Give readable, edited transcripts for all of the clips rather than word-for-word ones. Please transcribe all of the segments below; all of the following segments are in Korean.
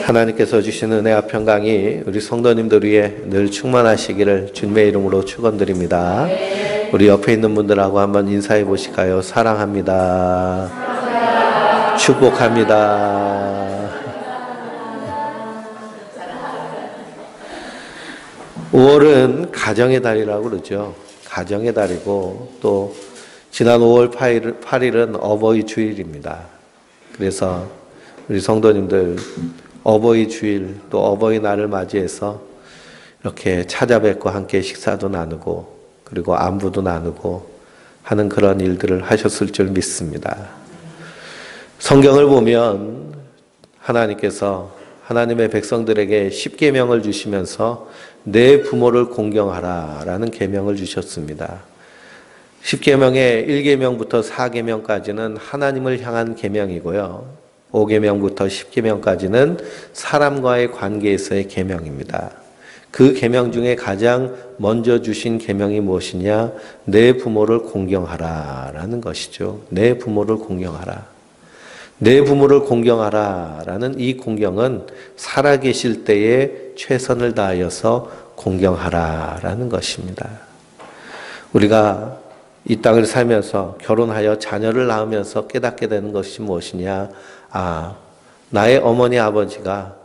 하나님께서 주신 은혜와 평강이 우리 성도님들 위해 늘 충만하시기를 주님의 이름으로 축원드립니다. 우리 옆에 있는 분들하고 한번 인사해 보실까요? 사랑합니다. 축복합니다. 5월은 가정의 달이라고 그러죠. 가정의 달이고 또 지난 5월 8일은 어버이 주일입니다. 그래서 우리 성도님들 어버이 주일 또 어버이날을 맞이해서 이렇게 찾아뵙고 함께 식사도 나누고 그리고 안부도 나누고 하는 그런 일들을 하셨을 줄 믿습니다. 성경을 보면 하나님께서 하나님의 백성들에게 10계명을 주시면서 내 부모를 공경하라 라는 계명을 주셨습니다. 10계명의 1계명부터 4계명까지는 하나님을 향한 계명이고요. 5계명부터 10계명까지는 사람과의 관계에서의 계명입니다. 그 계명 중에 가장 먼저 주신 계명이 무엇이냐? 내 부모를 공경하라 라는 것이죠. 내 부모를 공경하라. 내 부모를 공경하라 라는 이 공경은 살아계실 때에 최선을 다하여서 공경하라 라는 것입니다. 우리가 이 땅을 살면서 결혼하여 자녀를 낳으면서 깨닫게 되는 것이 무엇이냐? 나의 어머니 아버지가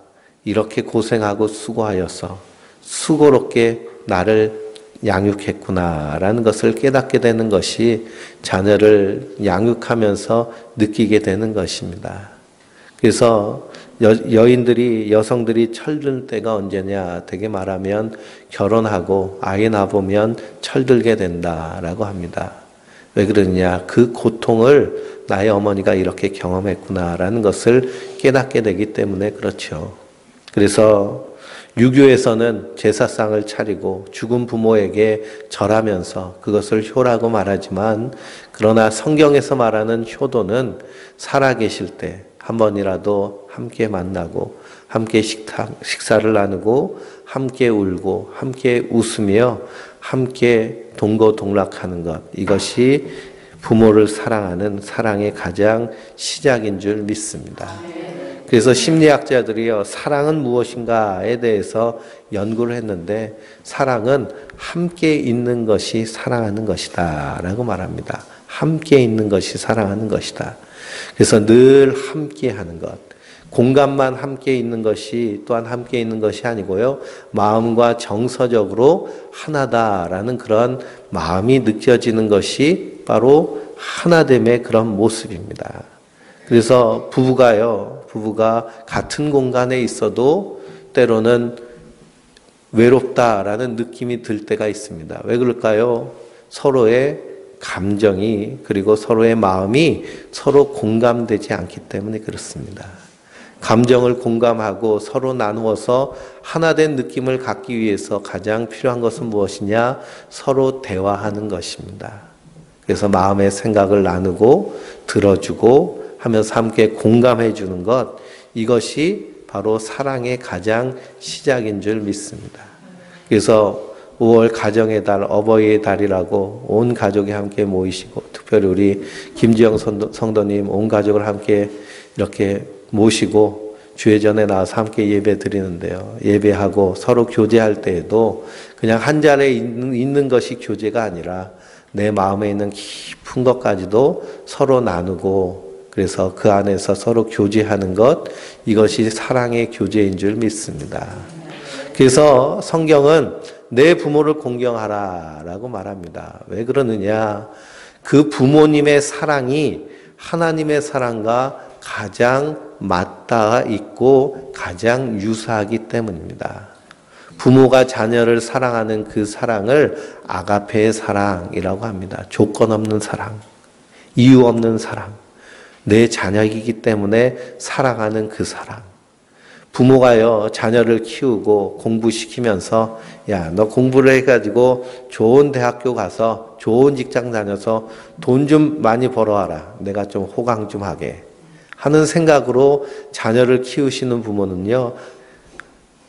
이렇게 고생하고 수고하여서 수고롭게 나를 양육했구나라는 것을 깨닫게 되는 것이 자녀를 양육하면서 느끼게 되는 것입니다. 그래서 여성들이 철들 때가 언제냐? 되게 말하면 결혼하고 아이 낳아보면 철들게 된다라고 합니다. 왜 그러냐? 그 고통을 나의 어머니가 이렇게 경험했구나라는 것을 깨닫게 되기 때문에 그렇죠. 그래서 유교에서는 제사상을 차리고 죽은 부모에게 절하면서 그것을 효라고 말하지만 그러나 성경에서 말하는 효도는 살아계실 때 한 번이라도 함께 만나고 함께 식사를 나누고 함께 울고 함께 웃으며 함께 동거동락하는 것, 이것이 부모를 사랑하는 사랑의 가장 시작인 줄 믿습니다. 그래서 심리학자들이요, 사랑은 무엇인가에 대해서 연구를 했는데 사랑은 함께 있는 것이 사랑하는 것이다 라고 말합니다. 함께 있는 것이 사랑하는 것이다. 그래서 늘 함께 하는 것, 공간만 함께 있는 것이 또한 함께 있는 것이 아니고요, 마음과 정서적으로 하나다라는 그런 마음이 느껴지는 것이 바로 하나됨의 그런 모습입니다. 그래서 부부가 같은 공간에 있어도 때로는 외롭다라는 느낌이 들 때가 있습니다. 왜 그럴까요? 서로의 감정이 그리고 서로의 마음이 서로 공감되지 않기 때문에 그렇습니다. 감정을 공감하고 서로 나누어서 하나된 느낌을 갖기 위해서 가장 필요한 것은 무엇이냐? 서로 대화하는 것입니다. 그래서 마음의 생각을 나누고 들어주고 하면서 함께 공감해 주는 것, 이것이 바로 사랑의 가장 시작인 줄 믿습니다. 그래서 5월 가정의 달, 어버이의 달이라고 온 가족이 함께 모이시고, 특별히 우리 김지영 성도님 온 가족을 함께 이렇게 모시고 주회전에 나와서 함께 예배 드리는데요. 예배하고 서로 교제할 때에도 그냥 한 자리에 있는 것이 교제가 아니라 내 마음에 있는 깊은 것까지도 서로 나누고, 그래서 그 안에서 서로 교제하는 것, 이것이 사랑의 교제인 줄 믿습니다. 그래서 성경은 내 부모를 공경하라 라고 말합니다. 왜 그러느냐? 그 부모님의 사랑이 하나님의 사랑과 가장 맞닿아 있고 가장 유사하기 때문입니다. 부모가 자녀를 사랑하는 그 사랑을 아가페의 사랑이라고 합니다. 조건 없는 사랑, 이유 없는 사랑, 내 자녀이기 때문에 사랑하는 그 사랑. 부모가요, 자녀를 키우고 공부시키면서 야, 너 공부를 해가지고 좋은 대학교 가서 좋은 직장 다녀서 돈 좀 많이 벌어와라. 내가 좀 호강 좀 하게 하는 생각으로 자녀를 키우시는 부모는요,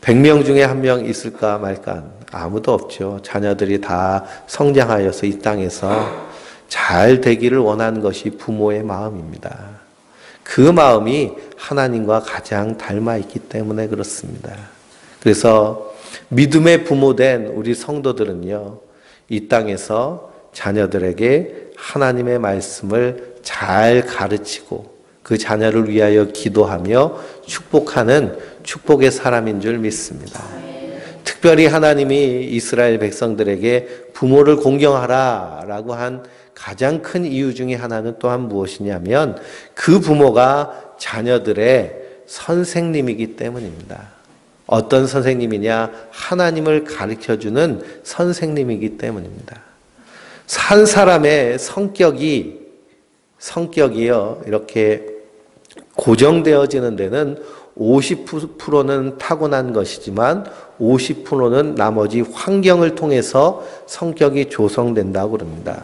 100명 중에 1명 있을까 말까? 아무도 없죠. 자녀들이 다 성장하여서 이 땅에서 잘 되기를 원하는 것이 부모의 마음입니다. 그 마음이 하나님과 가장 닮아 있기 때문에 그렇습니다. 그래서 믿음의 부모된 우리 성도들은요, 이 땅에서 자녀들에게 하나님의 말씀을 잘 가르치고 그 자녀를 위하여 기도하며 축복하는 축복의 사람인 줄 믿습니다. 특별히 하나님이 이스라엘 백성들에게 부모를 공경하라 라고 한 가장 큰 이유 중에 하나는 또한 무엇이냐면 그 부모가 자녀들의 선생님이기 때문입니다. 어떤 선생님이냐? 하나님을 가르쳐주는 선생님이기 때문입니다. 한 사람의 성격이요, 이렇게 고정되어지는 데는 50%는 타고난 것이지만 50%는 나머지 환경을 통해서 성격이 조성된다고 그럽니다.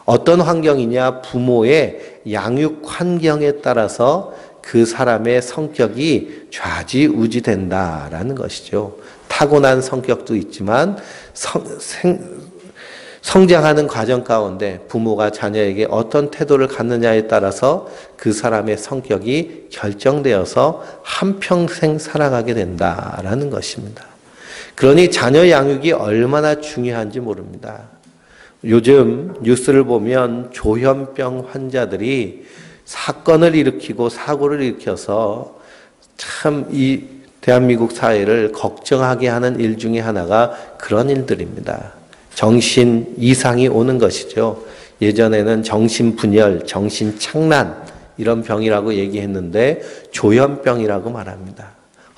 어떤 환경이냐? 부모의 양육 환경에 따라서 그 사람의 성격이 좌지우지된다라는 것이죠. 타고난 성격도 있지만 성장하는 과정 가운데 부모가 자녀에게 어떤 태도를 갖느냐에 따라서 그 사람의 성격이 결정되어서 한평생 살아가게 된다라는 것입니다. 그러니 자녀 양육이 얼마나 중요한지 모릅니다. 요즘 뉴스를 보면 조현병 환자들이 사건을 일으키고 사고를 일으켜서 참 이 대한민국 사회를 걱정하게 하는 일 중에 하나가 그런 일들입니다. 정신 이상이 오는 것이죠. 예전에는 정신분열, 정신착란 이런 병이라고 얘기했는데 조현병이라고 말합니다.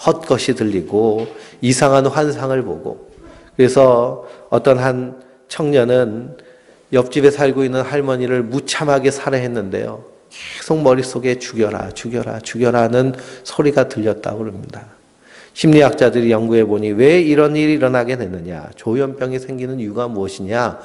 헛것이 들리고 이상한 환상을 보고, 그래서 어떤 한 청년은 옆집에 살고 있는 할머니를 무참하게 살해했는데요. 계속 머릿속에 죽여라, 죽여라, 죽여라는 소리가 들렸다고 합니다. 심리학자들이 연구해 보니 왜 이런 일이 일어나게 됐느냐? 조현병이 생기는 이유가 무엇이냐?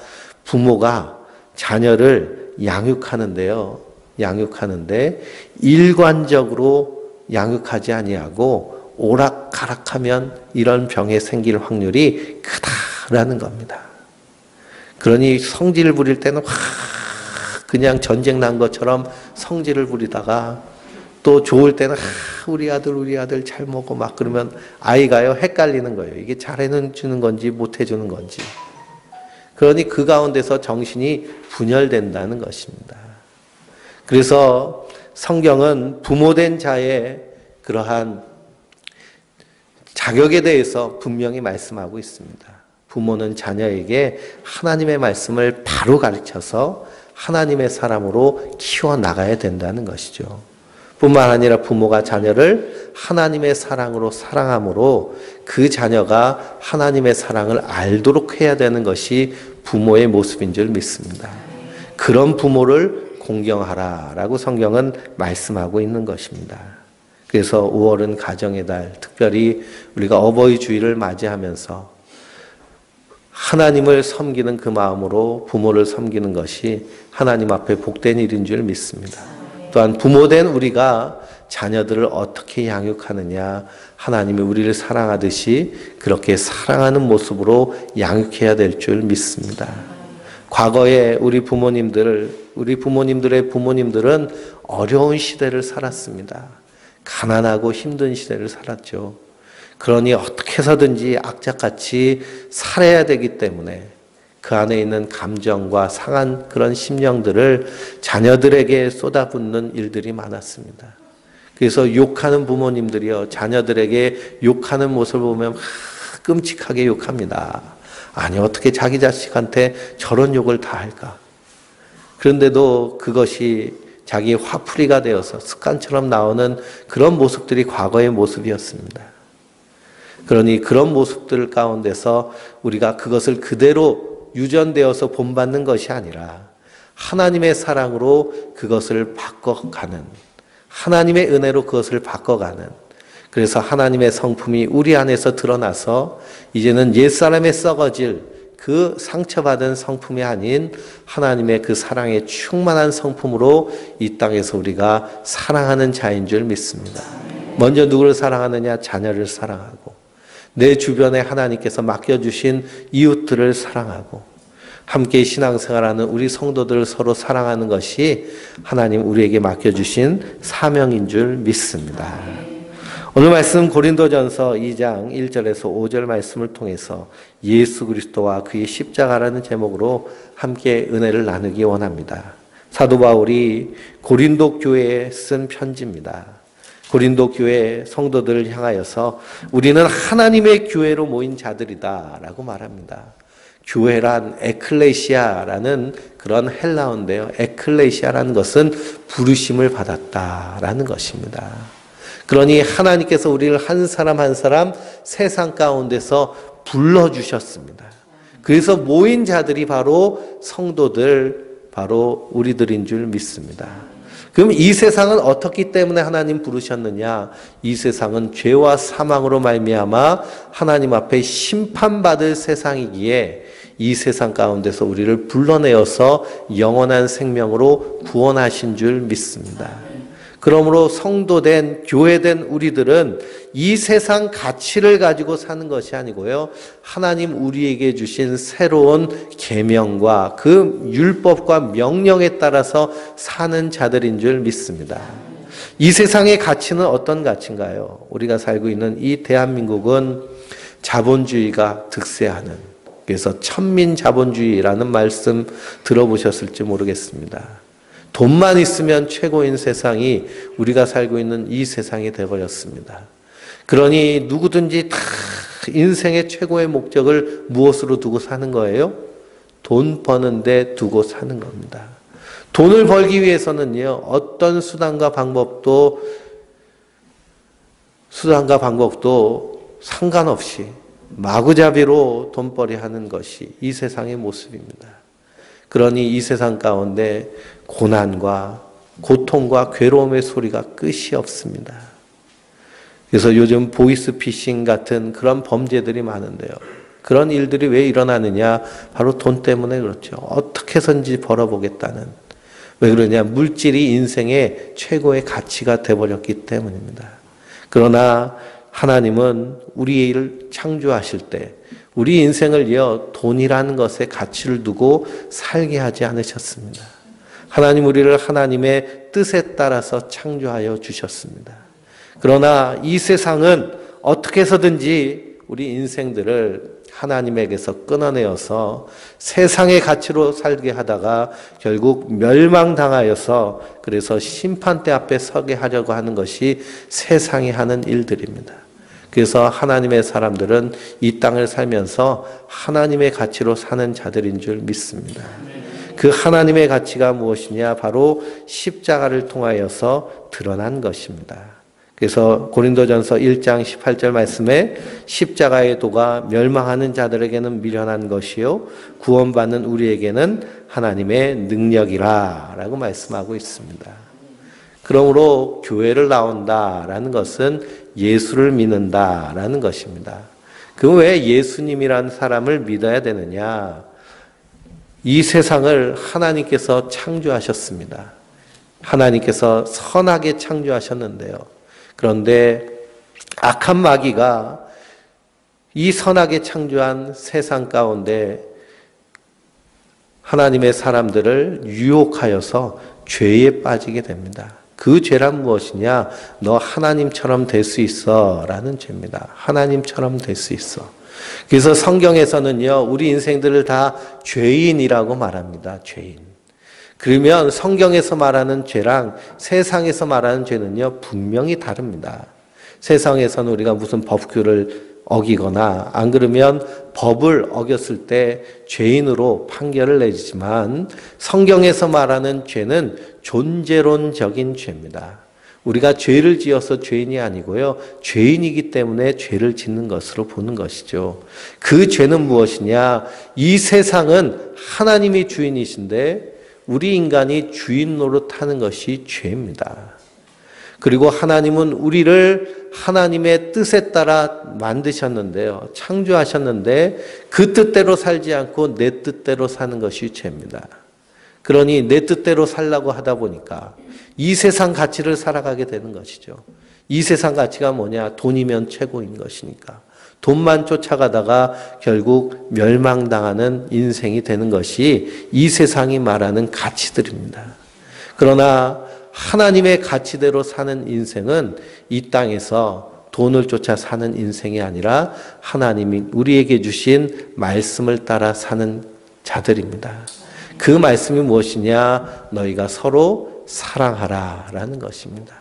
부모가 자녀를 양육하는데요. 양육하는데 일관적으로 양육하지 아니하고 오락가락하면 이런 병에 생길 확률이 크다라는 겁니다. 그러니 성질을 부릴 때는 그냥 전쟁 난 것처럼 성질을 부리다가 또 좋을 때는 우리 아들 잘 먹어 막 그러면 아이가요 헷갈리는 거예요. 이게 잘해주는 건지 못해주는 건지. 그러니 그 가운데서 정신이 분열된다는 것입니다. 그래서 성경은 부모된 자의 그러한 자격에 대해서 분명히 말씀하고 있습니다. 부모는 자녀에게 하나님의 말씀을 바로 가르쳐서 하나님의 사람으로 키워나가야 된다는 것이죠. 뿐만 아니라 부모가 자녀를 하나님의 사랑으로 사랑함으로 그 자녀가 하나님의 사랑을 알도록 해야 되는 것이 부모의 모습인 줄 믿습니다. 그런 부모를 공경하라라고 성경은 말씀하고 있는 것입니다. 그래서 5월은 가정의 달, 특별히 우리가 어버이 주일을 맞이하면서 하나님을 섬기는 그 마음으로 부모를 섬기는 것이 하나님 앞에 복된 일인 줄 믿습니다. 또한 부모된 우리가 자녀들을 어떻게 양육하느냐, 하나님이 우리를 사랑하듯이 그렇게 사랑하는 모습으로 양육해야 될 줄 믿습니다. 과거에 우리 부모님들의 부모님들은 어려운 시대를 살았습니다. 가난하고 힘든 시대를 살았죠. 그러니 어떻게 해서든지 악착같이 살아야 되기 때문에 그 안에 있는 감정과 상한 그런 심령들을 자녀들에게 쏟아붓는 일들이 많았습니다. 그래서 욕하는 부모님들이요, 자녀들에게 욕하는 모습을 보면 끔찍하게 욕합니다. 아니, 어떻게 자기 자식한테 저런 욕을 다 할까? 그런데도 그것이 자기의 화풀이가 되어서 습관처럼 나오는 그런 모습들이 과거의 모습이었습니다. 그러니 그런 모습들 가운데서 우리가 그것을 그대로 유전되어서 본받는 것이 아니라 하나님의 사랑으로 그것을 바꿔가는, 하나님의 은혜로 그것을 바꿔가는, 그래서 하나님의 성품이 우리 안에서 드러나서 이제는 옛사람의 썩어질 그 상처받은 성품이 아닌 하나님의 그 사랑에 충만한 성품으로 이 땅에서 우리가 사랑하는 자인 줄 믿습니다. 먼저 누구를 사랑하느냐? 자녀를 사랑하고 내 주변에 하나님께서 맡겨주신 이웃들을 사랑하고 함께 신앙생활하는 우리 성도들을 서로 사랑하는 것이 하나님 우리에게 맡겨주신 사명인 줄 믿습니다. 오늘 말씀 고린도전서 2장 1절에서 5절 말씀을 통해서 예수 그리스도와 그의 십자가라는 제목으로 함께 은혜를 나누기 원합니다. 사도 바울이 고린도 교회에 쓴 편지입니다. 고린도 교회 성도들을 향하여서 우리는 하나님의 교회로 모인 자들이다 라고 말합니다. 교회란 에클레시아라는 그런 헬라어인데요. 에클레시아라는 것은 부르심을 받았다라는 것입니다. 그러니 하나님께서 우리를 한 사람 한 사람 세상 가운데서 불러주셨습니다. 그래서 모인 자들이 바로 성도들, 바로 우리들인 줄 믿습니다. 그럼 이 세상은 어떻기 때문에 하나님 부르셨느냐? 이 세상은 죄와 사망으로 말미암아 하나님 앞에 심판받을 세상이기에 이 세상 가운데서 우리를 불러내어서 영원한 생명으로 구원하신 줄 믿습니다. 그러므로 성도된 교회된 우리들은 이 세상 가치를 가지고 사는 것이 아니고요. 하나님 우리에게 주신 새로운 계명과 그 율법과 명령에 따라서 사는 자들인 줄 믿습니다. 이 세상의 가치는 어떤 가치인가요? 우리가 살고 있는 이 대한민국은 자본주의가 득세하는, 그래서 천민자본주의라는 말씀 들어보셨을지 모르겠습니다. 돈만 있으면 최고인 세상이 우리가 살고 있는 이 세상이 되어버렸습니다. 그러니 누구든지 다 인생의 최고의 목적을 무엇으로 두고 사는 거예요? 돈 버는데 두고 사는 겁니다. 돈을 벌기 위해서는요, 어떤 수단과 방법도 상관없이 마구잡이로 돈벌이 하는 것이 이 세상의 모습입니다. 그러니 이 세상 가운데 고난과 고통과 괴로움의 소리가 끝이 없습니다. 그래서 요즘 보이스피싱 같은 그런 범죄들이 많은데요. 그런 일들이 왜 일어나느냐? 바로 돈 때문에 그렇죠. 어떻게 해서든지 벌어보겠다는. 왜 그러냐? 물질이 인생의 최고의 가치가 되어버렸기 때문입니다. 그러나 하나님은 우리를 창조하실 때 우리 인생을요, 돈이라는 것에 가치를 두고 살게 하지 않으셨습니다. 하나님 우리를 하나님의 뜻에 따라서 창조하여 주셨습니다. 그러나 이 세상은 어떻게 해서든지 우리 인생들을 하나님에게서 끊어내어서 세상의 가치로 살게 하다가 결국 멸망당하여서 그래서 심판대 앞에 서게 하려고 하는 것이 세상이 하는 일들입니다. 그래서 하나님의 사람들은 이 땅을 살면서 하나님의 가치로 사는 자들인 줄 믿습니다. 그 하나님의 가치가 무엇이냐? 바로 십자가를 통하여서 드러난 것입니다. 그래서 고린도전서 1장 18절 말씀에 십자가의 도가 멸망하는 자들에게는 미련한 것이요 구원받는 우리에게는 하나님의 능력이라 라고 말씀하고 있습니다. 그러므로 교회를 나온다라는 것은 예수를 믿는다라는 것입니다. 그럼 왜 예수님이라는 사람을 믿어야 되느냐? 이 세상을 하나님께서 창조하셨습니다. 하나님께서 선하게 창조하셨는데요. 그런데 악한 마귀가 이 선하게 창조한 세상 가운데 하나님의 사람들을 유혹하여서 죄에 빠지게 됩니다. 그 죄란 무엇이냐? 너 하나님처럼 될 수 있어 라는 죄입니다. 하나님처럼 될 수 있어. 그래서 성경에서는요, 우리 인생들을 다 죄인이라고 말합니다. 죄인. 그러면 성경에서 말하는 죄랑 세상에서 말하는 죄는요, 분명히 다릅니다. 세상에서는 우리가 무슨 법규를 어기거나 안 그러면 법을 어겼을 때 죄인으로 판결을 내지만 성경에서 말하는 죄는 존재론적인 죄입니다. 우리가 죄를 지어서 죄인이 아니고요. 죄인이기 때문에 죄를 짓는 것으로 보는 것이죠. 그 죄는 무엇이냐? 이 세상은 하나님이 주인이신데 우리 인간이 주인 노릇하는 것이 죄입니다. 그리고 하나님은 우리를 하나님의 뜻에 따라 만드셨는데요. 창조하셨는데 그 뜻대로 살지 않고 내 뜻대로 사는 것이 죄입니다. 그러니 내 뜻대로 살려고 하다 보니까 이 세상 가치를 살아가게 되는 것이죠. 이 세상 가치가 뭐냐? 돈이면 최고인 것이니까. 돈만 쫓아가다가 결국 멸망당하는 인생이 되는 것이 이 세상이 말하는 가치들입니다. 그러나 하나님의 가치대로 사는 인생은 이 땅에서 돈을 쫓아 사는 인생이 아니라 하나님이 우리에게 주신 말씀을 따라 사는 자들입니다. 그 말씀이 무엇이냐? 너희가 서로 사랑하라 라는 것입니다.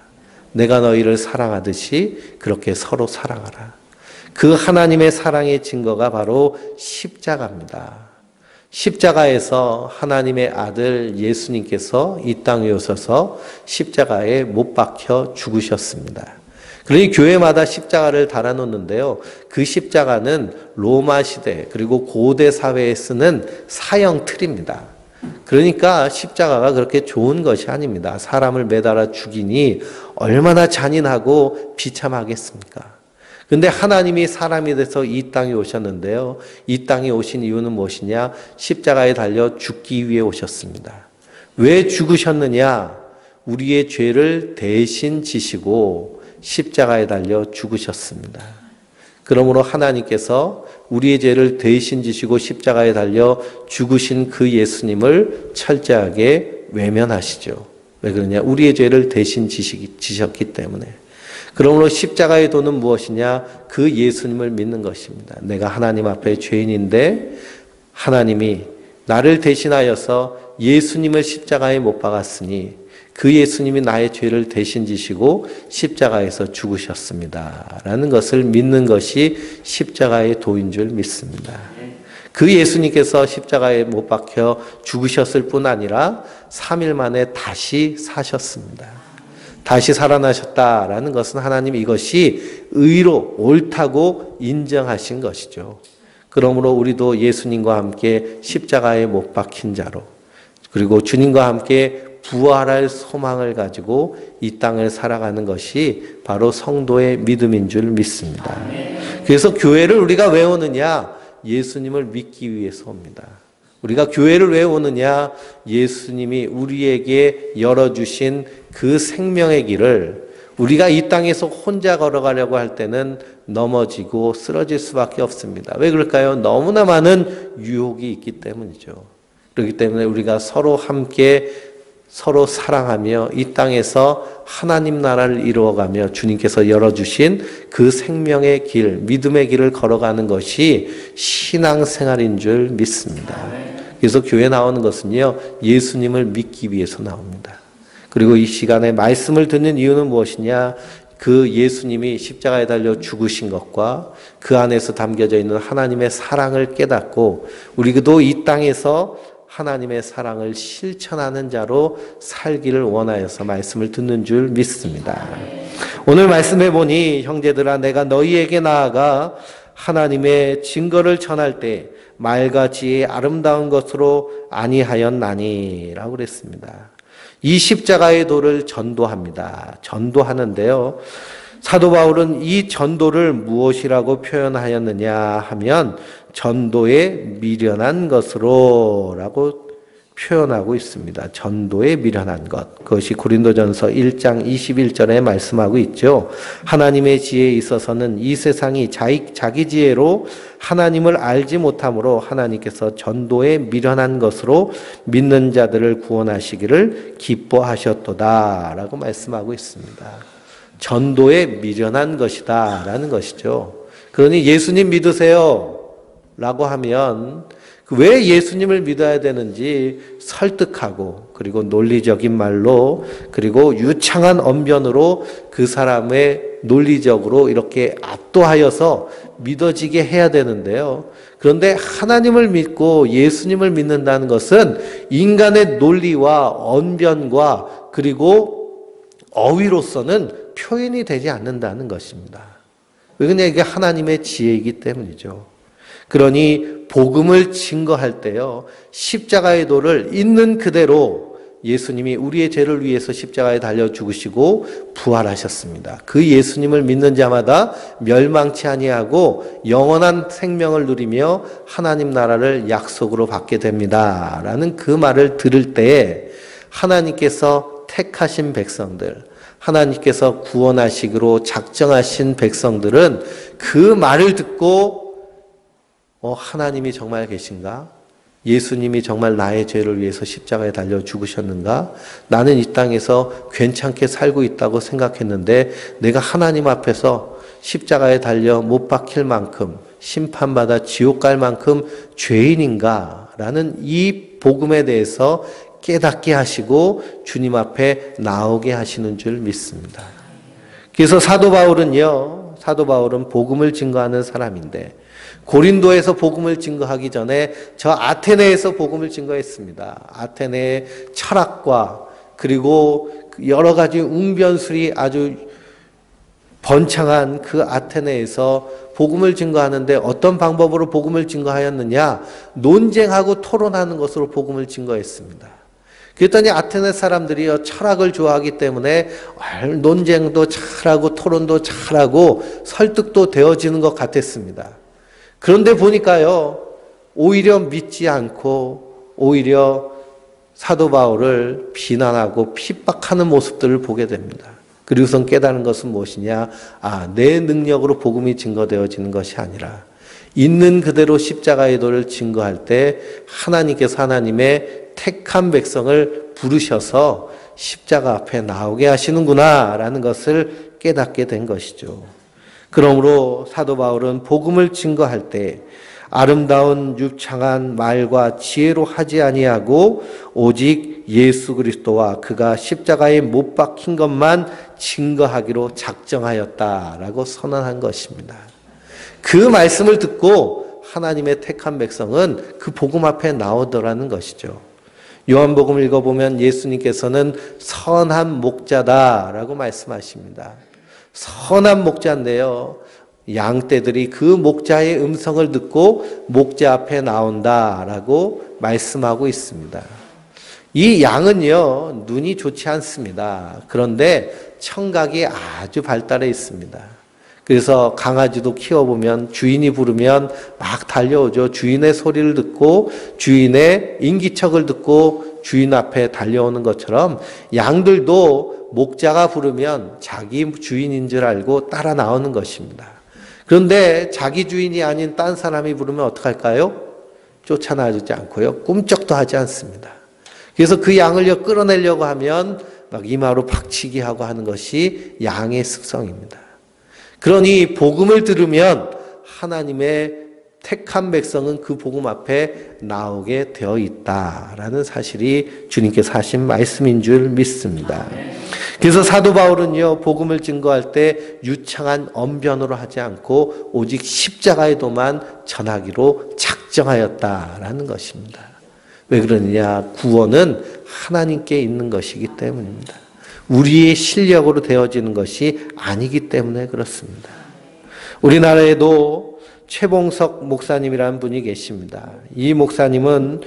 내가 너희를 사랑하듯이 그렇게 서로 사랑하라. 그 하나님의 사랑의 증거가 바로 십자가입니다. 십자가에서 하나님의 아들 예수님께서 이 땅에 오셔서 십자가에 못 박혀 죽으셨습니다. 그러니 교회마다 십자가를 달아놓는데요. 그 십자가는 로마 시대 그리고 고대 사회에 쓰는 사형 틀입니다. 그러니까 십자가가 그렇게 좋은 것이 아닙니다. 사람을 매달아 죽이니 얼마나 잔인하고 비참하겠습니까? 근데 하나님이 사람이 돼서 이 땅에 오셨는데요. 이 땅에 오신 이유는 무엇이냐? 십자가에 달려 죽기 위해 오셨습니다. 왜 죽으셨느냐? 우리의 죄를 대신 지시고 십자가에 달려 죽으셨습니다. 그러므로 하나님께서 우리의 죄를 대신 지시고 십자가에 달려 죽으신 그 예수님을 철저하게 외면하시죠. 왜 그러냐? 우리의 죄를 대신 지셨기 때문에. 그러므로 십자가의 도는 무엇이냐? 그 예수님을 믿는 것입니다. 내가 하나님 앞에 죄인인데 하나님이 나를 대신하여서 예수님을 십자가에 못 박았으니 그 예수님이 나의 죄를 대신 지시고 십자가에서 죽으셨습니다. 라는 것을 믿는 것이 십자가의 도인 줄 믿습니다. 그 예수님께서 십자가에 못 박혀 죽으셨을 뿐 아니라 3일 만에 다시 사셨습니다. 다시 살아나셨다라는 것은 하나님 이것이 의로 옳다고 인정하신 것이죠. 그러므로 우리도 예수님과 함께 십자가에 못 박힌 자로 그리고 주님과 함께 부활할 소망을 가지고 이 땅을 살아가는 것이 바로 성도의 믿음인 줄 믿습니다. 그래서 교회를 우리가 왜 오느냐? 예수님을 믿기 위해서 옵니다. 우리가 교회를 왜 오느냐? 예수님이 우리에게 열어주신 그 생명의 길을 우리가 이 땅에서 혼자 걸어가려고 할 때는 넘어지고 쓰러질 수밖에 없습니다. 왜 그럴까요? 너무나 많은 유혹이 있기 때문이죠. 그렇기 때문에 우리가 서로 함께 서로 사랑하며 이 땅에서 하나님 나라를 이루어가며 주님께서 열어주신 그 생명의 길, 믿음의 길을 걸어가는 것이 신앙생활인 줄 믿습니다. 그래서 교회 나오는 것은요, 예수님을 믿기 위해서 나옵니다. 그리고 이 시간에 말씀을 듣는 이유는 무엇이냐? 그 예수님이 십자가에 달려 죽으신 것과 그 안에서 담겨져 있는 하나님의 사랑을 깨닫고 우리도 이 땅에서 하나님의 사랑을 실천하는 자로 살기를 원하여서 말씀을 듣는 줄 믿습니다. 오늘 말씀해 보니 형제들아 내가 너희에게 나아가 하나님의 증거를 전할 때 말과 지혜의 아름다운 것으로 아니하였나니 라고 그랬습니다. 이 십자가의 도를 전도합니다. 전도하는데요. 사도 바울은 이 전도를 무엇이라고 표현하였느냐 하면 전도에 미련한 것으로 라고 표현하고 있습니다. 전도에 미련한 것. 그것이 고린도전서 1장 21절에 말씀하고 있죠. 하나님의 지혜에 있어서는 이 세상이 자기 지혜로 하나님을 알지 못함으로 하나님께서 전도에 미련한 것으로 믿는 자들을 구원하시기를 기뻐하셨도다 라고 말씀하고 있습니다. 전도에 미련한 것이다 라는 것이죠. 그러니 예수님 믿으세요 라고 하면 왜 예수님을 믿어야 되는지 설득하고 그리고 논리적인 말로 그리고 유창한 언변으로 그 사람의 논리적으로 이렇게 압도하여서 믿어지게 해야 되는데요. 그런데 하나님을 믿고 예수님을 믿는다는 것은 인간의 논리와 언변과 그리고 어휘로서는 표현이 되지 않는다는 것입니다. 왜냐하면 이게 하나님의 지혜이기 때문이죠. 그러니 복음을 증거할 때요. 십자가의 도를 있는 그대로 예수님이 우리의 죄를 위해서 십자가에 달려 죽으시고 부활하셨습니다. 그 예수님을 믿는 자마다 멸망치 아니하고 영원한 생명을 누리며 하나님 나라를 약속으로 받게 됩니다. 라는 그 말을 들을 때에 하나님께서 택하신 백성들, 하나님께서 구원하시기로 작정하신 백성들은 그 말을 듣고 하나님이 정말 계신가? 예수님이 정말 나의 죄를 위해서 십자가에 달려 죽으셨는가? 나는 이 땅에서 괜찮게 살고 있다고 생각했는데 내가 하나님 앞에서 십자가에 달려 못 박힐 만큼 심판받아 지옥 갈 만큼 죄인인가? 라는 이 복음에 대해서 깨닫게 하시고 주님 앞에 나오게 하시는 줄 믿습니다. 그래서 사도 바울은 복음을 증거하는 사람인데 고린도에서 복음을 증거하기 전에 저 아테네에서 복음을 증거했습니다. 아테네의 철학과 그리고 여러 가지 웅변술이 아주 번창한 그 아테네에서 복음을 증거하는데 어떤 방법으로 복음을 증거하였느냐? 논쟁하고 토론하는 것으로 복음을 증거했습니다. 그랬더니 아테네 사람들이 철학을 좋아하기 때문에 논쟁도 잘하고 토론도 잘하고 설득도 되어지는 것 같았습니다. 그런데 보니까요, 오히려 믿지 않고 오히려 사도 바울을 비난하고 핍박하는 모습들을 보게 됩니다. 그리고선 깨달은 것은 무엇이냐? 내 능력으로 복음이 증거되어지는 것이 아니라 있는 그대로 십자가의 도를 증거할 때 하나님께서 하나님의 택한 백성을 부르셔서 십자가 앞에 나오게 하시는구나 라는 것을 깨닫게 된 것이죠. 그러므로 사도 바울은 복음을 증거할 때 아름다운 유창한 말과 지혜로 하지 아니하고 오직 예수 그리스도와 그가 십자가에 못 박힌 것만 증거하기로 작정하였다라고 선언한 것입니다. 그 말씀을 듣고 하나님의 택한 백성은 그 복음 앞에 나오더라는 것이죠. 요한복음 읽어보면 예수님께서는 선한 목자다라고 말씀하십니다. 선한 목자인데요. 양떼들이 그 목자의 음성을 듣고 목자 앞에 나온다라고 말씀하고 있습니다. 이 양은요, 눈이 좋지 않습니다. 그런데 청각이 아주 발달해 있습니다. 그래서 강아지도 키워보면 주인이 부르면 막 달려오죠. 주인의 소리를 듣고 주인의 인기척을 듣고 주인 앞에 달려오는 것처럼 양들도 목자가 부르면 자기 주인인 줄 알고 따라 나오는 것입니다. 그런데 자기 주인이 아닌 딴 사람이 부르면 어떡할까요? 쫓아나주지 않고요. 꿈쩍도 하지 않습니다. 그래서 그 양을 끌어내려고 하면 막 이마로 박치기 하고 하는 것이 양의 습성입니다. 그러니 복음을 들으면 하나님의 택한 백성은 그 복음 앞에 나오게 되어 있다라는 사실이 주님께서 하신 말씀인 줄 믿습니다. 그래서 사도 바울은요, 복음을 증거할 때 유창한 언변으로 하지 않고 오직 십자가의 도만 전하기로 작정하였다라는 것입니다. 왜 그러느냐? 구원은 하나님께 있는 것이기 때문입니다. 우리의 실력으로 되어지는 것이 아니기 때문에 그렇습니다. 우리나라에도 최봉석 목사님이라는 분이 계십니다. 이 목사님은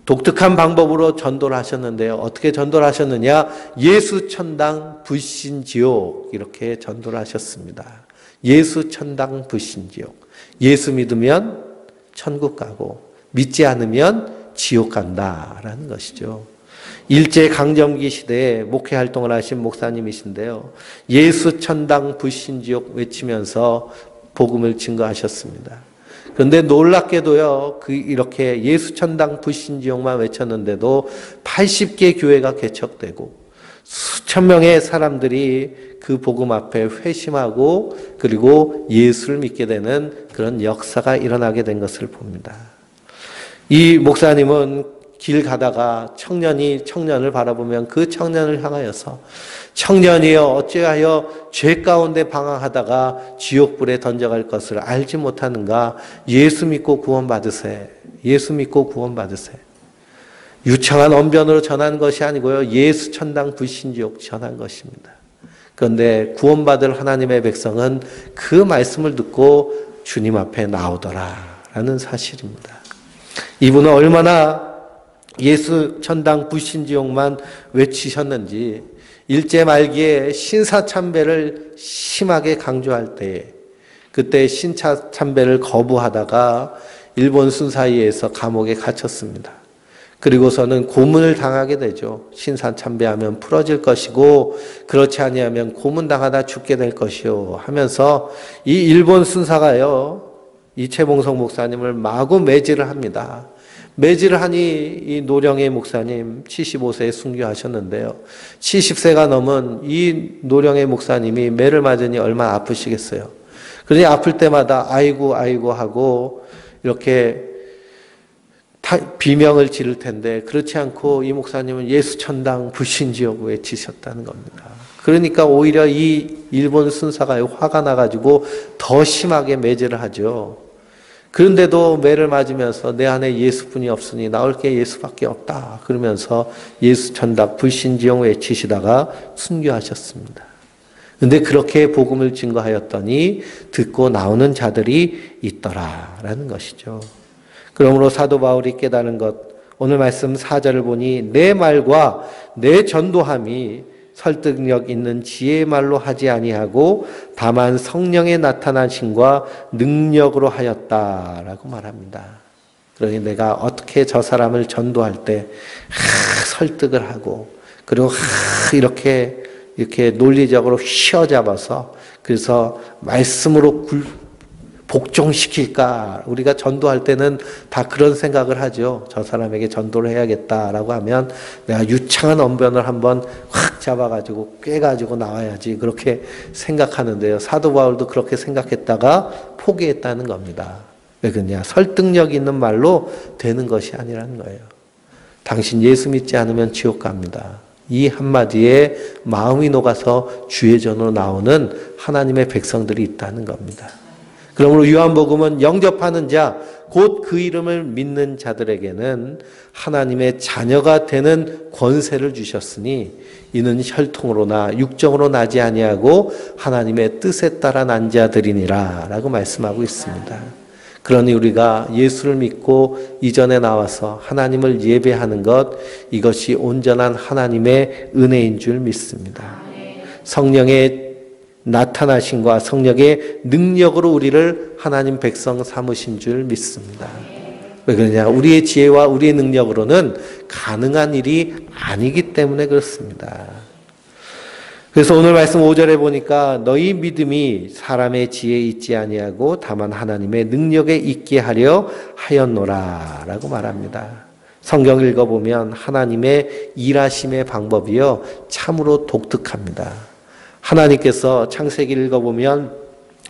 독특한 방법으로 전도를 하셨는데요. 어떻게 전도를 하셨느냐? 예수 천당 불신 지옥 이렇게 전도를 하셨습니다. 예수 천당 불신 지옥. 예수 믿으면 천국 가고 믿지 않으면 지옥 간다라는 것이죠. 일제강점기 시대에 목회 활동을 하신 목사님이신데요. 예수 천당 불신 지옥 외치면서 복음을 증거하셨습니다. 그런데 놀랍게도요, 이렇게 예수 천당 불신 지옥만 외쳤는데도 80개 교회가 개척되고 수천 명의 사람들이 그 복음 앞에 회심하고 그리고 예수를 믿게 되는 그런 역사가 일어나게 된 것을 봅니다. 이 목사님은 길 가다가 청년을 바라보면 그 청년을 향하여서 청년이여 어찌하여 죄 가운데 방황하다가 지옥불에 던져갈 것을 알지 못하는가? 예수 믿고 구원받으세. 예수 믿고 구원받으세. 유창한 언변으로 전한 것이 아니고요. 예수 천당 불신지옥 전한 것입니다. 그런데 구원받을 하나님의 백성은 그 말씀을 듣고 주님 앞에 나오더라라는 사실입니다. 이분은 얼마나 예수 천당 불신지옥만 외치셨는지 일제 말기에 신사참배를 심하게 강조할 때 그때 신사참배를 거부하다가 일본 순사이에서 감옥에 갇혔습니다. 그리고서는 고문을 당하게 되죠. 신사참배하면 풀어질 것이고 그렇지 아니하면 고문당하다 죽게 될 것이요 하면서 이 일본 순사가요, 이 최봉석 목사님을 마구 매질을 합니다. 매질을 하니 이 노령의 목사님 75세에 순교하셨는데요. 70세가 넘은 이 노령의 목사님이 매를 맞으니 얼마나 아프시겠어요. 그러니 아플 때마다 아이고 아이고 하고 이렇게 비명을 지를 텐데 그렇지 않고 이 목사님은 예수 천당 불신지옥 외치셨다는 겁니다. 그러니까 오히려 이 일본 순사가 화가 나가지고 더 심하게 매질을 하죠. 그런데도 매를 맞으면서 내 안에 예수뿐이 없으니 나올 게 예수밖에 없다 그러면서 예수 천당 불신지옥 외치시다가 순교하셨습니다. 그런데 그렇게 복음을 증거하였더니 듣고 나오는 자들이 있더라라는 것이죠. 그러므로 사도 바울이 깨달은 것, 오늘 말씀 4절을 보니 내 말과 내 전도함이 설득력 있는 지혜의 말로 하지 아니하고 다만 성령의 나타나심과 능력으로 하였다라고 말합니다. 그러니 내가 어떻게 저 사람을 전도할 때 설득을 하고 그리고 이렇게 논리적으로 휘어잡아서 그래서 말씀으로 복종시킬까? 우리가 전도할 때는 다 그런 생각을 하죠. 저 사람에게 전도를 해야겠다라고 하면 내가 유창한 언변을 한번 확 잡아가지고 꿰가지고 나와야지 그렇게 생각하는데요. 사도 바울도 그렇게 생각했다가 포기했다는 겁니다. 왜 그러냐? 설득력 있는 말로 되는 것이 아니라는 거예요. 당신 예수 믿지 않으면 지옥 갑니다. 이 한마디에 마음이 녹아서 주의 전으로 나오는 하나님의 백성들이 있다는 겁니다. 그러므로 요한복음은 영접하는 자, 곧 그 이름을 믿는 자들에게는 하나님의 자녀가 되는 권세를 주셨으니 이는 혈통으로나 육정으로 나지 아니하고 하나님의 뜻에 따라 난 자들이니라 라고 말씀하고 있습니다. 그러니 우리가 예수를 믿고 이전에 나와서 하나님을 예배하는 것, 이것이 온전한 하나님의 은혜인 줄 믿습니다. 성령의 나타나심과 성령의 능력으로 우리를 하나님 백성 삼으신 줄 믿습니다. 왜 그러냐? 우리의 지혜와 우리의 능력으로는 가능한 일이 아니기 때문에 그렇습니다. 그래서 오늘 말씀 5절에 보니까 너희 믿음이 사람의 지혜에 있지 아니하고 다만 하나님의 능력에 있게 하려 하였노라 라고 말합니다. 성경 읽어보면 하나님의 일하심의 방법이요 참으로 독특합니다. 하나님께서 창세기 읽어보면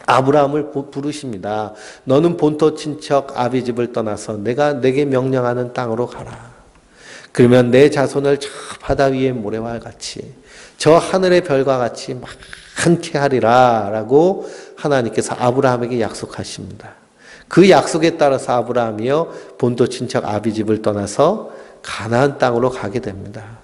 아브라함을 부르십니다. 너는 본토 친척 아비 집을 떠나서 내가 내게 명령하는 땅으로 가라. 그러면 내 자손을 저 바다 위의 모래와 같이 저 하늘의 별과 같이 많게 하리라 라고 하나님께서 아브라함에게 약속하십니다. 그 약속에 따라서 아브라함이요 본토 친척 아비 집을 떠나서 가나안 땅으로 가게 됩니다.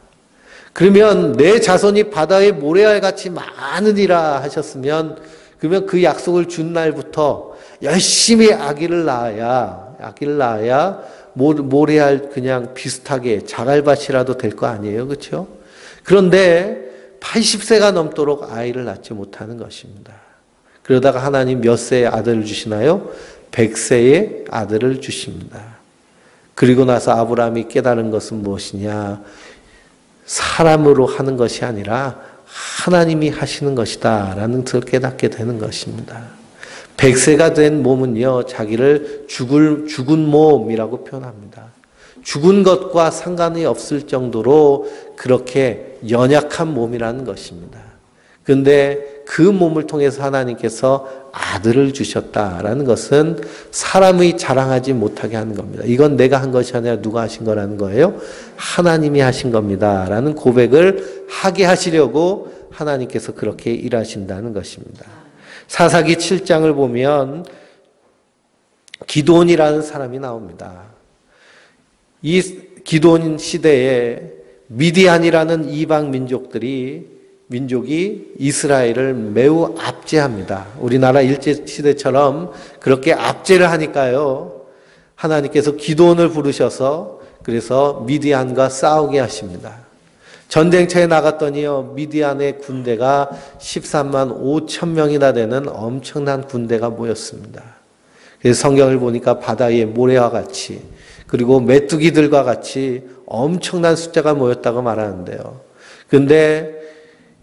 그러면 내 자손이 바다의 모래알 같이 많으리라 하셨으면 그러면 그 약속을 준 날부터 열심히 아기를 낳아야 모래알 그냥 비슷하게 자갈밭이라도 될 거 아니에요. 그렇죠? 그런데 80세가 넘도록 아이를 낳지 못하는 것입니다. 그러다가 하나님 몇 세의 아들을 주시나요? 100세의 아들을 주십니다. 그리고 나서 아브라함이 깨달은 것은 무엇이냐? 사람으로 하는 것이 아니라 하나님이 하시는 것이다 라는 것을 깨닫게 되는 것입니다. 100세가 된 몸은요 자기를 죽은 몸이라고 표현합니다. 죽은 것과 상관이 없을 정도로 그렇게 연약한 몸이라는 것입니다. 그런데 그 몸을 통해서 하나님께서 아들을 주셨다라는 것은 사람의 자랑하지 못하게 하는 겁니다. 이건 내가 한 것이 아니라 누가 하신 거라는 거예요? 하나님이 하신 겁니다. 라는 고백을 하게 하시려고 하나님께서 그렇게 일하신다는 것입니다. 사사기 7장을 보면 기드온이라는 사람이 나옵니다. 이 기드온 시대에 미디안이라는 이방 민족이 이스라엘을 매우 압제합니다. 우리나라 일제시대처럼 그렇게 압제를 하니까요. 하나님께서 기드온을 부르셔서 그래서 미디안과 싸우게 하십니다. 전쟁터에 나갔더니요. 미디안의 군대가 13만 5천 명이나 되는 엄청난 군대가 모였습니다. 그래서 성경을 보니까 바다의 모래와 같이 그리고 메뚜기들과 같이 엄청난 숫자가 모였다고 말하는데요. 그런데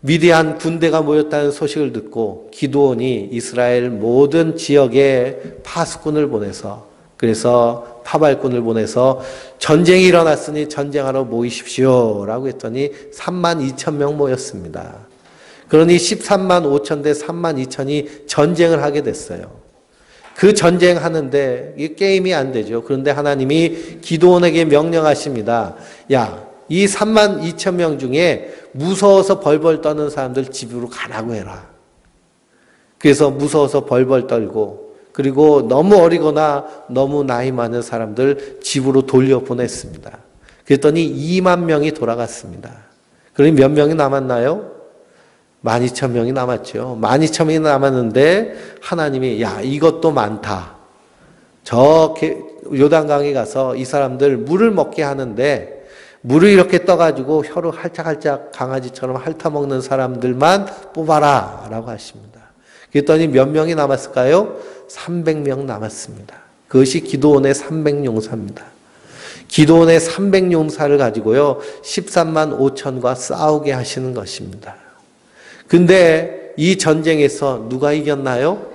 미디안 군대가 모였다는 소식을 듣고 기드온이 이스라엘 모든 지역에 파수꾼을 보내서, 그래서 파발꾼을 보내서 전쟁이 일어났으니 전쟁하러 모이십시오 라고 했더니 32,000명 모였습니다. 그러니 13만 5천 대 3만 2천이 전쟁을 하게 됐어요. 그 전쟁하는데 이 게임이 안 되죠. 그런데 하나님이 기드온에게 명령하십니다. 야, 이 3만 2천 명 중에 무서워서 벌벌 떠는 사람들 집으로 가라고 해라. 그래서 무서워서 벌벌 떨고, 그리고 너무 어리거나 너무 나이 많은 사람들 집으로 돌려보냈습니다. 그랬더니 2만 명이 돌아갔습니다. 그러니 몇 명이 남았나요? 12,000명이 남았죠. 12,000명이 남았는데 하나님이 야, 이것도 많다. 저 요단강에 가서 이 사람들 물을 먹게 하는데 물을 이렇게 떠가지고 혀로 할짝할짝 강아지처럼 핥아먹는 사람들만 뽑아라 라고 하십니다. 그랬더니 몇 명이 남았을까요? 300명 남았습니다. 그것이 기드온의 300용사입니다. 기드온의 300용사를 가지고요 13만 5천과 싸우게 하시는 것입니다. 근데 이 전쟁에서 누가 이겼나요?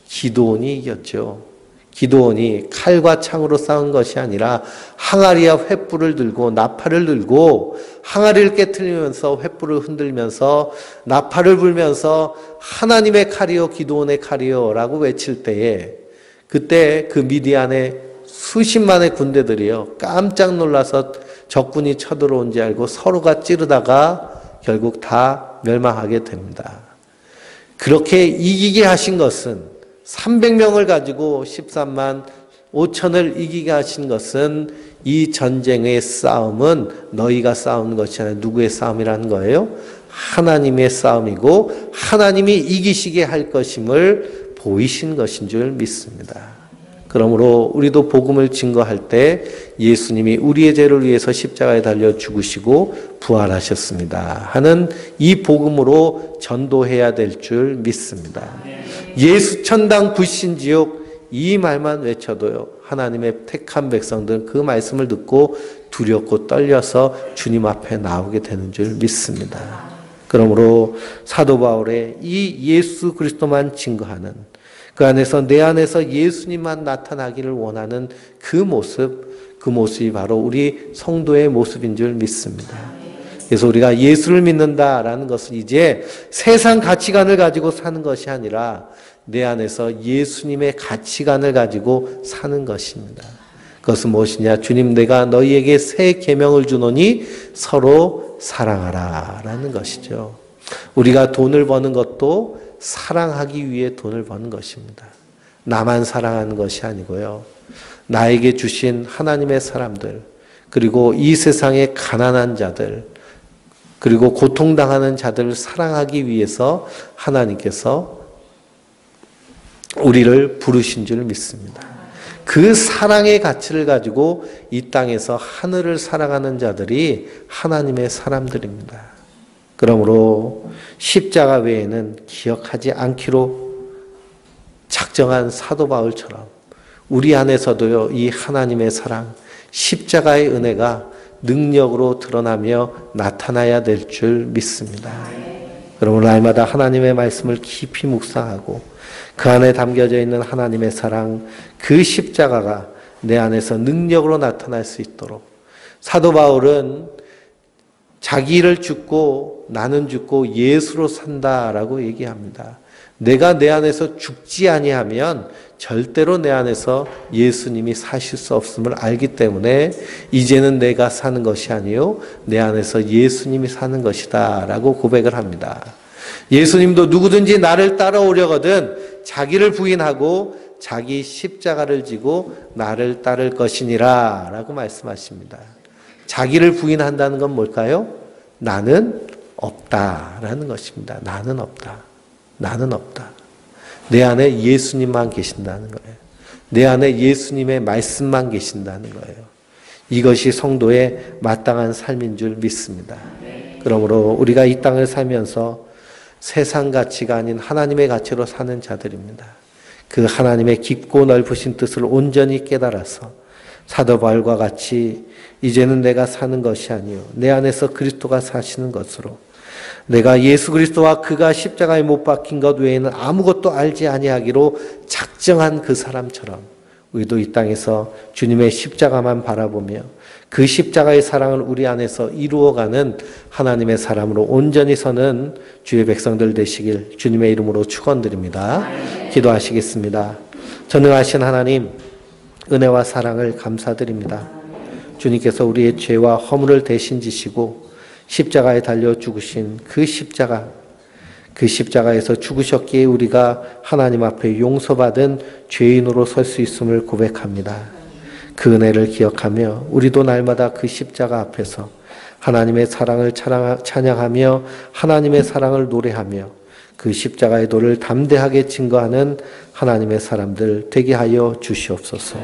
기드온이 이겼죠. 기드온이 칼과 창으로 싸운 것이 아니라 항아리와 횃불을 들고 나팔을 들고 항아리를 깨트리면서 횃불을 흔들면서 나팔을 불면서 하나님의 칼이요 기드온의 칼이요 라고 외칠 때에 그때 그 미디안의 수십만의 군대들이요 깜짝 놀라서 적군이 쳐들어온 줄 알고 서로가 찌르다가 결국 다 멸망하게 됩니다. 그렇게 이기게 하신 것은 300명을 가지고 13만 5천을 이기게 하신 것은 이 전쟁의 싸움은 너희가 싸우는 것이 아니라 누구의 싸움이라는 거예요? 하나님의 싸움이고 하나님이 이기시게 할 것임을 보이신 것인 줄 믿습니다. 그러므로 우리도 복음을 증거할 때 예수님이 우리의 죄를 위해서 십자가에 달려 죽으시고 부활하셨습니다 하는 이 복음으로 전도해야 될 줄 믿습니다. 예수 천당 불신지옥 이 말만 외쳐도요 하나님의 택한 백성들은 그 말씀을 듣고 두렵고 떨려서 주님 앞에 나오게 되는 줄 믿습니다. 그러므로 사도 바울의 이 예수 그리스도만 증거하는 그 안에서 내 안에서 예수님만 나타나기를 원하는 그 모습이 바로 우리 성도의 모습인 줄 믿습니다. 그래서 우리가 예수를 믿는다라는 것은 이제 세상 가치관을 가지고 사는 것이 아니라 내 안에서 예수님의 가치관을 가지고 사는 것입니다. 그것은 무엇이냐? 주님 내가 너희에게 새 계명을 주노니 서로 사랑하라 라는 것이죠. 우리가 돈을 버는 것도 사랑하기 위해 돈을 버는 것입니다. 나만 사랑하는 것이 아니고요. 나에게 주신 하나님의 사람들, 그리고 이 세상의 가난한 자들, 그리고 고통당하는 자들을 사랑하기 위해서 하나님께서 우리를 부르신 줄 믿습니다. 그 사랑의 가치를 가지고 이 땅에서 하늘을 사랑하는 자들이 하나님의 사람들입니다. 그러므로 십자가 외에는 기억하지 않기로 작정한 사도 바울처럼 우리 안에서도요 이 하나님의 사랑, 십자가의 은혜가 능력으로 드러나며 나타나야 될 줄 믿습니다. 그러므로 날마다 하나님의 말씀을 깊이 묵상하고 그 안에 담겨져 있는 하나님의 사랑, 그 십자가가 내 안에서 능력으로 나타날 수 있도록 사도 바울은 자기를 죽고 나는 죽고 예수로 산다라고 얘기합니다. 내가 내 안에서 죽지 아니하면 절대로 내 안에서 예수님이 사실 수 없음을 알기 때문에 이제는 내가 사는 것이 아니요 내 안에서 예수님이 사는 것이다 라고 고백을 합니다. 예수님도 누구든지 나를 따라오려거든 자기를 부인하고 자기 십자가를 지고 나를 따를 것이니라 라고 말씀하십니다. 자기를 부인한다는 건 뭘까요? 나는 없다라는 것입니다. 나는 없다. 나는 없다. 내 안에 예수님만 계신다는 거예요. 내 안에 예수님의 말씀만 계신다는 거예요. 이것이 성도의 마땅한 삶인 줄 믿습니다. 그러므로 우리가 이 땅을 살면서 세상 가치가 아닌 하나님의 가치로 사는 자들입니다. 그 하나님의 깊고 넓으신 뜻을 온전히 깨달아서 사도 바울과 같이 이제는 내가 사는 것이 아니요 내 안에서 그리스도가 사시는 것으로 내가 예수 그리스도와 그가 십자가에 못 박힌 것 외에는 아무것도 알지 아니하기로 작정한 그 사람처럼 우리도 이 땅에서 주님의 십자가만 바라보며 그 십자가의 사랑을 우리 안에서 이루어가는 하나님의 사람으로 온전히 서는 주의 백성들 되시길 주님의 이름으로 축원드립니다. 기도하시겠습니다. 전능하신 하나님, 은혜와 사랑을 감사드립니다. 주님께서 우리의 죄와 허물을 대신 지시고 십자가에 달려 죽으신 그 십자가에서 죽으셨기에 우리가 하나님 앞에 용서받은 죄인으로 설 수 있음을 고백합니다. 그 은혜를 기억하며 우리도 날마다 그 십자가 앞에서 하나님의 사랑을 찬양하며 하나님의 사랑을 노래하며 그 십자가의 도를 담대하게 증거하는 하나님의 사람들 되게 하여 주시옵소서.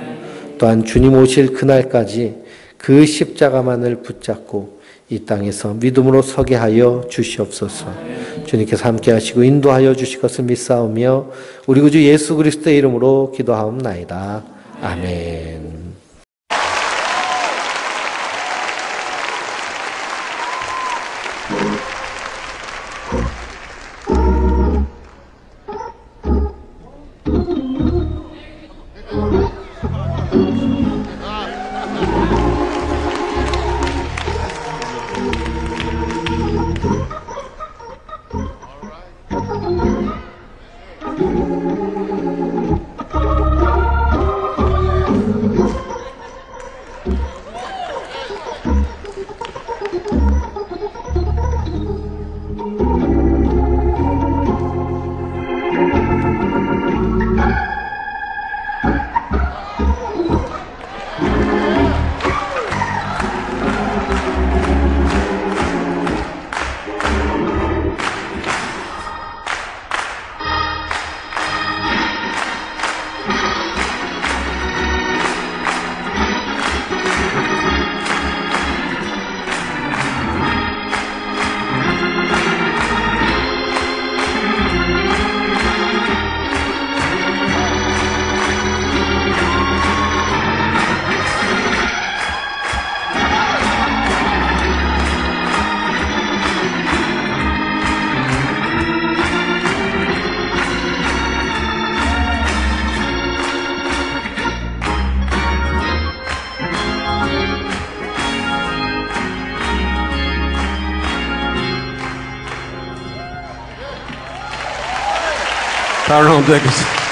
또한 주님 오실 그날까지 그 십자가만을 붙잡고 이 땅에서 믿음으로 서게 하여 주시옵소서. 주님께서 함께 하시고 인도하여 주실 것을 믿사오며 우리 구주 예수 그리스도의 이름으로 기도하옵나이다. 아멘. 다른 라운드 하겠습니다.